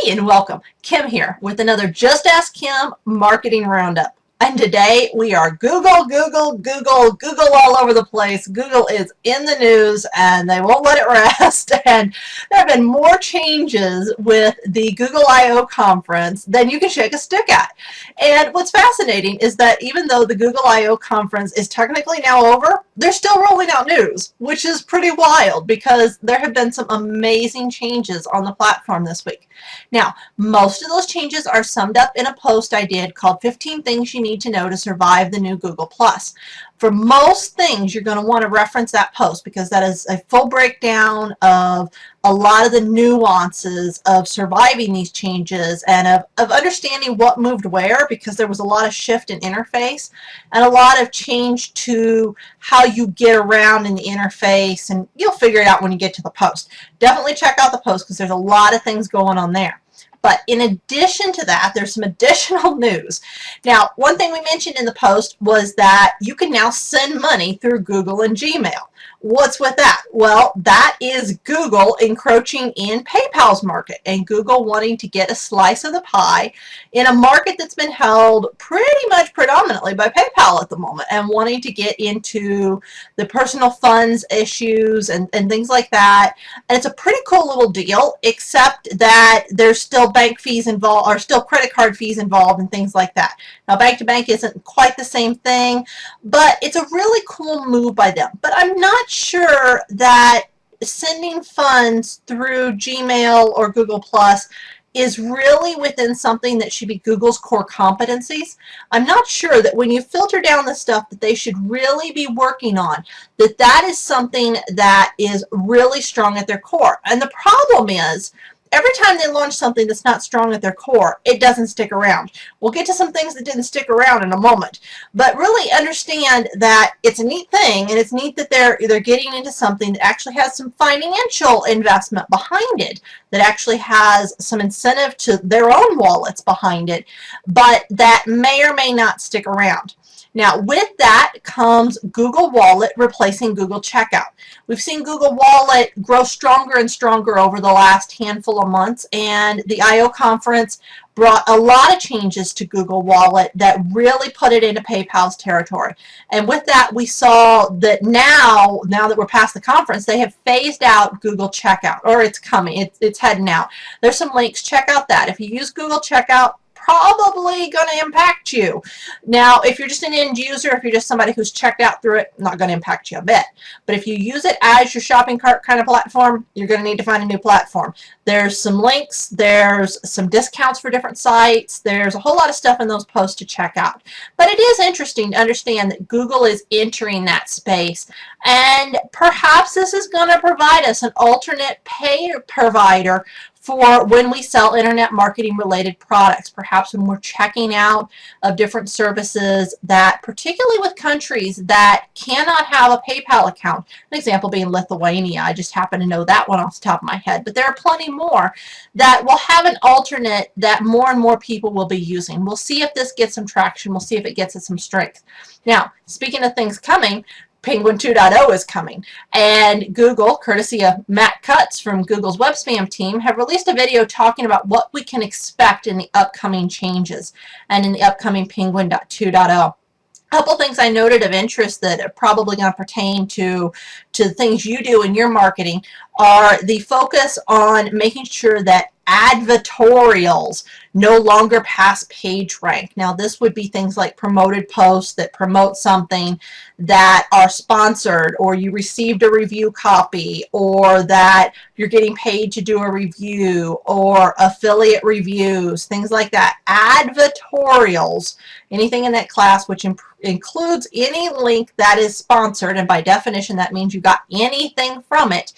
Hey and welcome. Kim here with another Just Ask Kim Marketing Roundup. And today we are Google all over the place. Google is in the news and they won't let it rest. And there have been more changes with the Google I/O conference than you can shake a stick at. And what's fascinating is that even though the Google I/O conference is technically now over, they're still rolling out news, which is pretty wild because there have been some amazing changes on the platform this week. Now, most of those changes are summed up in a post I did called 15 Things You Need to Know to Survive the New Google+. For most things, you're going to want to reference that post because that is a full breakdown of a lot of the nuances of surviving these changes and of understanding what moved where, because there was a lot of shift in interface and a lot of change to how you get around in the interface, and you'll figure it out when you get to the post. Definitely check out the post because there's a lot of things going on there. But in addition to that, there's some additional news. Now, one thing we mentioned in the post was that you can now send money through Google and Gmail. What's with that? Well, that is Google encroaching in PayPal's market and Google wanting to get a slice of the pie in a market that's been held pretty much predominantly by PayPal at the moment, and wanting to get into the personal funds issues and things like that. And it's a pretty cool little deal, except that there's still bank fees involved, or still credit card fees involved and things like that. Now, bank to bank isn't quite the same thing, but it's a really cool move by them. But I'm not sure that sending funds through Gmail or Google Plus is really within something that should be Google's core competencies. I'm not sure that when you filter down the stuff that they should really be working on, that is something that is really strong at their core. And the problem is, every time they launch something that's not strong at their core, it doesn't stick around. We'll get to some things that didn't stick around in a moment. But really understand that it's a neat thing, and it's neat that they're getting into something that actually has some financial investment behind it, that actually has some incentive to their own wallets behind it, but that may or may not stick around. Now, with that comes Google Wallet replacing Google Checkout. We've seen Google Wallet grow stronger and stronger over the last handful of months, and the I/O conference brought a lot of changes to Google Wallet that really put it into PayPal's territory. And with that, we saw that now that we're past the conference, they have phased out Google Checkout, or it's coming, it's heading out. There's some links, check out that. If you use Google Checkout, probably going to impact you. Now, if you're just an end user, if you're just somebody who's checked out through it, not going to impact you a bit. But if you use it as your shopping cart kind of platform, you're going to need to find a new platform. There's some links, there's some discounts for different sites, there's a whole lot of stuff in those posts to check out. But it is interesting to understand that Google is entering that space, and perhaps this is going to provide us an alternate pay provider for when we sell internet marketing related products, perhaps when we're checking out of different services that, particularly with countries that cannot have a PayPal account, an example being Lithuania. I just happen to know that one off the top of my head, but there are plenty more that will have an alternate that more and more people will be using. We'll see if this gets some traction. We'll see if it gets us some strength. Now, speaking of things coming, Penguin 2.0 is coming, and Google, courtesy of Matt Cutts from Google's web spam team, have released a video talking about what we can expect in the upcoming changes and in the upcoming Penguin 2.0. A couple things I noted of interest that are probably going to pertain to things you do in your marketing are the focus on making sure that advertorials no longer pass page rank. Now, this would be things like promoted posts that promote something that are sponsored, or you received a review copy, or that you're getting paid to do a review, or affiliate reviews, things like that. Advertorials, anything in that class which includes any link that is sponsored, and by definition that means you got anything from it,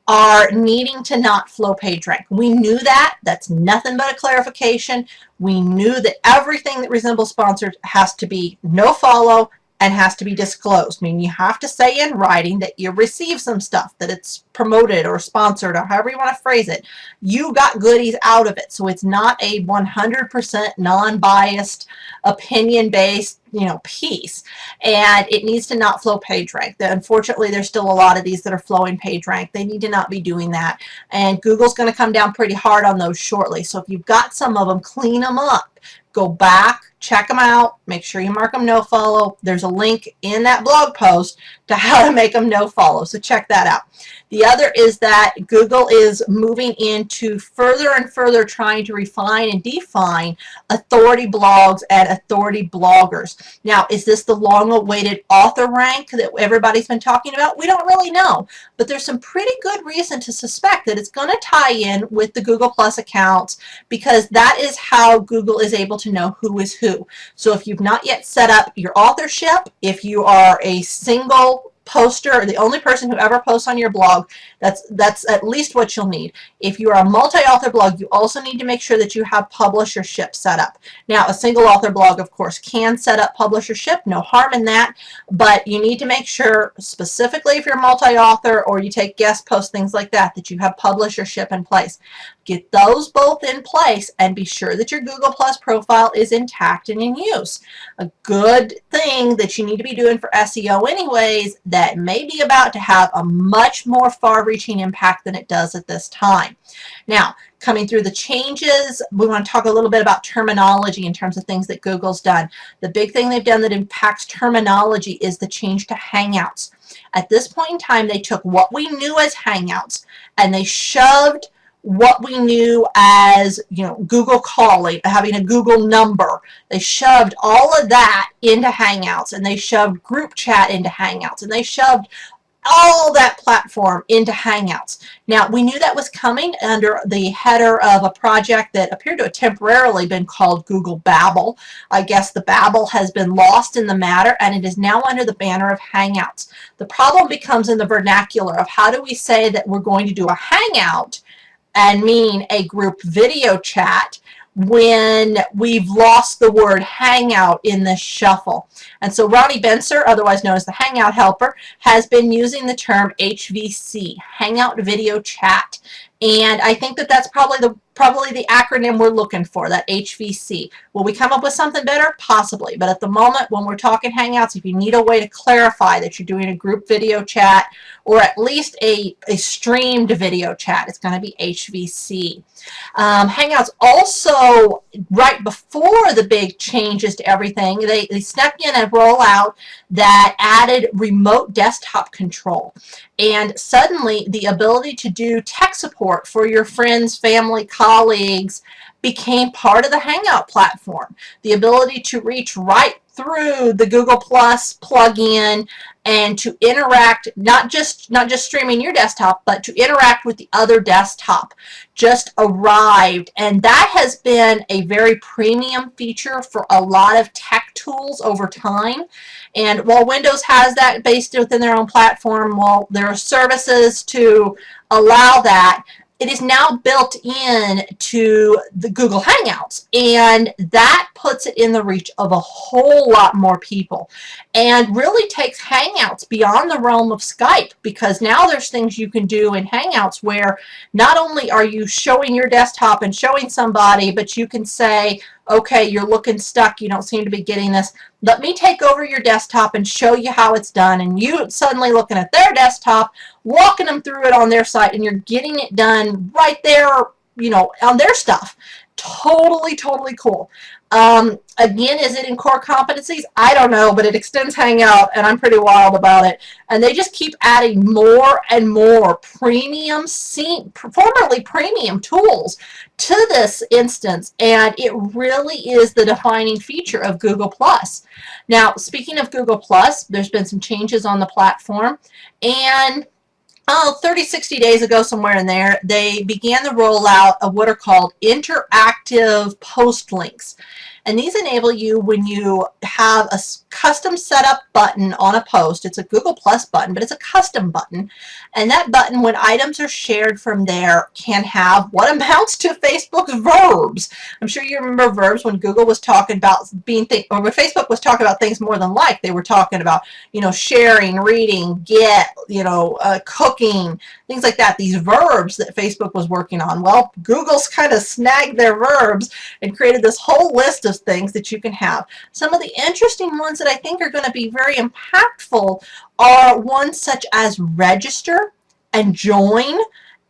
are needing to not flow page rank. We knew that. That's nothing but a clarification. We knew that everything that resembles sponsored has to be no follow, and has to be disclosed. I mean, you have to say in writing that you received some stuff, that it's promoted or sponsored or however you want to phrase it. You got goodies out of it. So it's not a 100% non-biased, opinion-based, piece. And it needs to not flow PageRank. Unfortunately, there's still a lot of these that are flowing PageRank. They need to not be doing that. And Google's going to come down pretty hard on those shortly. So if you've got some of them, clean them up. Go back, check them out, make sure you mark them no follow. There's a link in that blog post to how to make them no follow, so check that out. The other is that Google is moving into further and further trying to refine and define authority blogs and authority bloggers. Now, is this the long-awaited author rank that everybody's been talking about? We don't really know, but there's some pretty good reason to suspect that it's going to tie in with the Google Plus accounts, because that is how Google is able to know who is who. So if you've not yet set up your authorship, if you are a single poster or the only person who ever posts on your blog, that's at least what you'll need. If you are a multi-author blog, you also need to make sure that you have publishership set up. Now, a single author blog, of course, can set up publishership, no harm in that, but you need to make sure, specifically if you're multi-author or you take guest posts, things like that, that you have publishership in place. Get those both in place and be sure that your Google Plus profile is intact and in use. A good thing that you need to be doing for SEO anyways, that may be about to have a much more far-reaching impact than it does at this time. Now, coming through the changes, we want to talk a little bit about terminology in terms of things that Google's done. The big thing they've done that impacts terminology is the change to Hangouts. At this point in time, they took what we knew as Hangouts and they shoved what we knew as, Google calling, having a Google number. They shoved all of that into Hangouts, and they shoved group chat into Hangouts, and they shoved all that platform into Hangouts. Now, we knew that was coming under the header of a project that appeared to have temporarily been called Google Babel. I guess the Babel has been lost in the matter, and it is now under the banner of Hangouts. The problem becomes in the vernacular of how do we say that we're going to do a Hangout and mean a group video chat when we've lost the word Hangout in this shuffle. And so Ronnie Benser, otherwise known as the Hangout Helper, has been using the term HVC, Hangout Video Chat. And I think that that's probably the acronym we're looking for, that HVC. Will we come up with something better? Possibly. But at the moment, when we're talking Hangouts, if you need a way to clarify that you're doing a group video chat or at least a streamed video chat, it's going to be HVC. Hangouts also, right before the big changes to everything, they snuck in a rollout that added remote desktop control. And suddenly, the ability to do tech support for your friends, family, colleagues became part of the Hangout platform. The ability to reach right through the Google Plus plugin and to interact, not just streaming your desktop, but to interact with the other desktop just arrived. And that has been a very premium feature for a lot of tech tools over time. And while Windows has that based within their own platform, while there are services to allow that, it is now built in to the Google Hangouts, and that puts it in the reach of a whole lot more people and really takes Hangouts beyond the realm of Skype, because now there's things you can do in Hangouts where not only are you showing your desktop and showing somebody, but you can say, okay, you're looking stuck, you don't seem to be getting this. Let me take over your desktop and show you how it's done. And you suddenly looking at their desktop, walking them through it on their site, and you're getting it done right there, on their stuff. Totally, totally cool. Again, is it in core competencies? I don't know, but it extends Hangout, and I'm pretty wild about it. And they just keep adding more and more premium, formerly premium tools to this instance, and it really is the defining feature of Google Plus. Now, speaking of Google Plus, there's been some changes on the platform, and 30, 60 days ago, somewhere in there, they began the rollout of what are called interactive post links. And these enable you when you have a custom setup button on a post. It's a Google Plus button, but it's a custom button. And that button, when items are shared from there, can have what amounts to Facebook's verbs. I'm sure you remember verbs when Google was talking about or when Facebook was talking about things more than like. They were talking about, sharing, reading, get, cooking, things like that. These verbs that Facebook was working on. Well, Google's kind of snagged their verbs and created this whole list of things that you can have. Some of the interesting ones that I think are going to be very impactful are ones such as register and join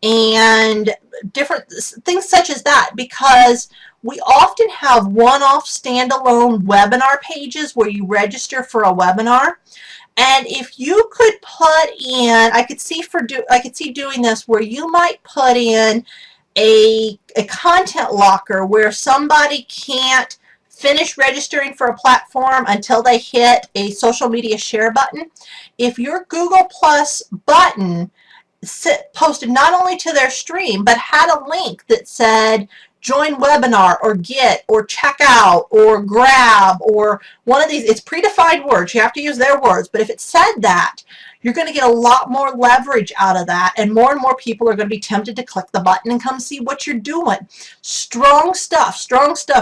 and different things such as that, because we often have one-off standalone webinar pages where you register for a webinar. And if you could put in, I could see doing this where you might put in a content locker where somebody can't finish registering for a platform until they hit a social media share button. If your Google Plus button posted not only to their stream, but had a link that said join webinar or get or check out or grab or one of these, it's predefined words. You have to use their words. But if it said that, you're going to get a lot more leverage out of that, and more people are going to be tempted to click the button and come see what you're doing. Strong stuff,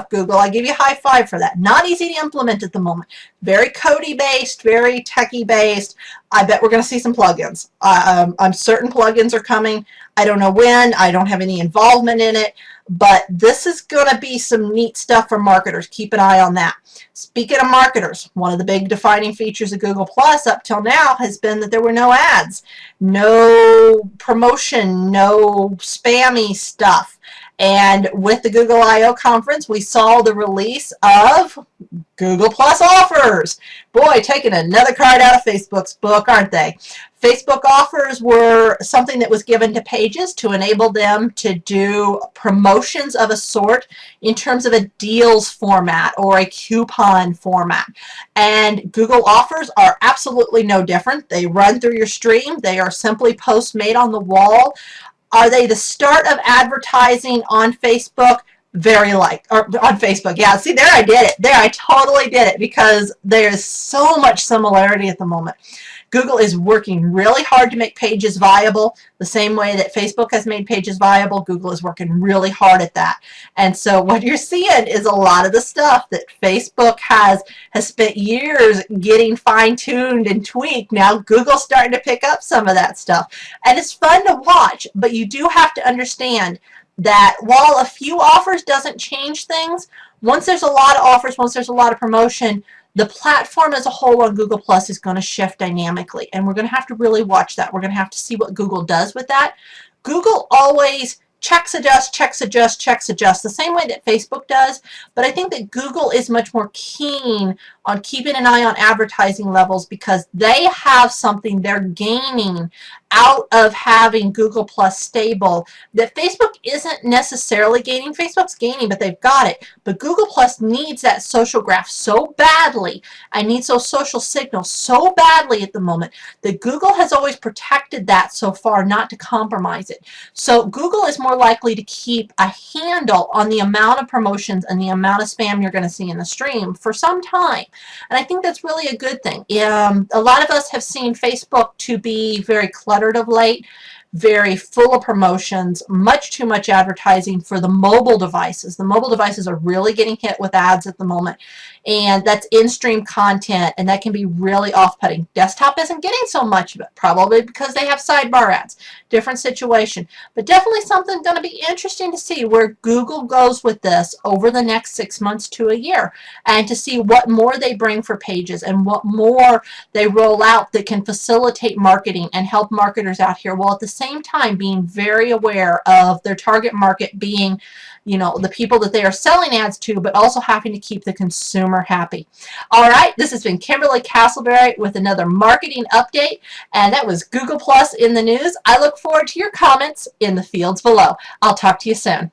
Google. I give you a high five for that. Not easy to implement at the moment. Very codey-based, very techie-based. I bet we're going to see some plugins. I'm certain plugins are coming. I don't know when. I don't have any involvement in it. But this is going to be some neat stuff for marketers. Keep an eye on that. Speaking of marketers, one of the big defining features of Google Plus up till now has been that there were no ads, no promotion, no spammy stuff. And with the Google I/O conference, we saw the release of Google Plus offers. Boy, taking another card out of Facebook's book, aren't they? Facebook offers were something that was given to pages to enable them to do promotions of a sort in terms of a deals format or a coupon format. And Google offers are absolutely no different. They run through your stream. They are simply posts made on the wall. Are they the start of advertising on Facebook? Or on Facebook. Yeah, see, there I did it. There, I totally did it, because there's so much similarity at the moment. Google is working really hard to make pages viable. The same way that Facebook has made pages viable, Google is working really hard at that. And so what you're seeing is a lot of the stuff that Facebook has spent years getting fine-tuned and tweaked. Now Google's starting to pick up some of that stuff. And it's fun to watch, but you do have to understand that while a few offers doesn't change things, once there's a lot of offers, once there's a lot of promotion, the platform as a whole on Google Plus is going to shift dynamically, and we're going to have to really watch that. We're going to have to see what Google does with that. Google always checks, adjust, the same way that Facebook does, but I think that Google is much more keen on keeping an eye on advertising levels, because they have something they're gaining out of having Google Plus stable that Facebook isn't necessarily gaining. Facebook's gaining, but they've got it. But Google Plus needs that social graph so badly, and needs those social signals so badly at the moment, that Google has always protected that so far not to compromise it. So Google is more likely to keep a handle on the amount of promotions and the amount of spam you're going to see in the stream for some time. And I think that's really a good thing. A lot of us have seen Facebook to be very cluttered of late, very full of promotions, much too much advertising for the mobile devices. The mobile devices are really getting hit with ads at the moment, and that's in-stream content, and that can be really off-putting. Desktop isn't getting so much of it, probably because they have sidebar ads. Different situation, but definitely something going to be interesting to see where Google goes with this over the next 6 months to a year, and to see what more they bring for pages and what more they roll out that can facilitate marketing and help marketers out here, while at the same time being very aware of their target market being, the people that they are selling ads to, but also having to keep the consumer happy. All right, this has been Brink-Castleberry with another marketing update, and that was Google Plus in the news. I look forward to your comments in the fields below. I'll talk to you soon.